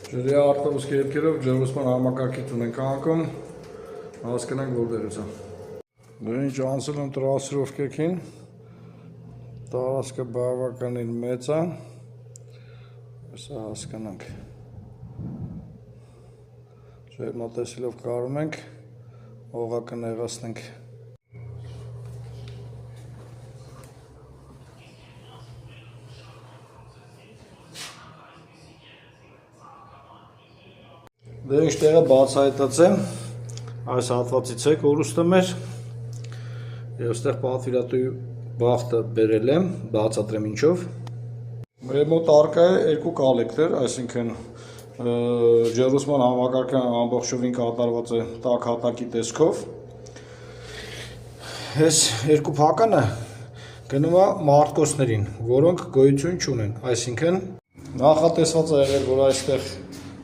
Ջրի արտահոսքի հետքերով ջրոսման համակարգից ունենք անկում, հասկանանք որտեղից է։ Դու ինչ անցել եմ տրանսֆերովկեքին, տարածքը բավականին մեծ է, հեսա հասկանանք։ Ջերմատեսիլով կարում ենք, օղակը նեղացնենք։ Դե ինչ տեղը բացահայտած է, այս հատվածից է կորուստը մեր, և ստեղ պատվիրատուի բախտը բերել եմ, բացատրեմ ինչով։ Մեր մոտ առկա է երկու կոլեկտոր, այսինքն ջրոսման համակարգը ամբողջովին կատարված է տաք հատակի տեսքով։ Այս երկու փականը գնում է մարտկոցներին, որոնք գոյություն չունեն, այսինքն նախատեսված է եղել, որ այստեղ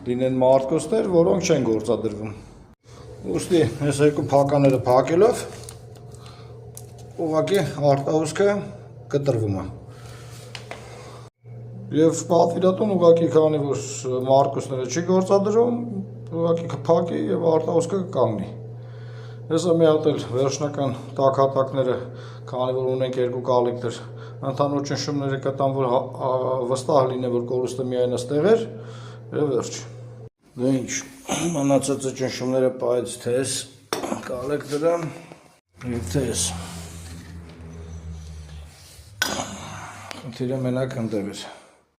լինեն մարտկոցներ, որոնք չեն գործադրվում։ Ուստի այս երկու փականները փակելով ուղղակի արտահոսքը կտրվում է։ Եվ պատվիրատուն ուղղակի քանի որ մարտկոցները չի գործադրում, ուղղակի կփակի եւ արտահոսքը կկանգնի։ Հեսա մի հատ էլ վերջնական տաք հատակները, քանի որ ունենք երկու կոլեկտոր, ընդհանուր ճնշումները կտան, որ վստահ լինի, որ կորուստը միայն այստեղ էր, եւ վերջ։ Դե ինչ, մնացածը ճնշումները պահեց թե այս կոլեկտորը եւ թե այս։ Խնդիրը մենակ ընդեղ էր։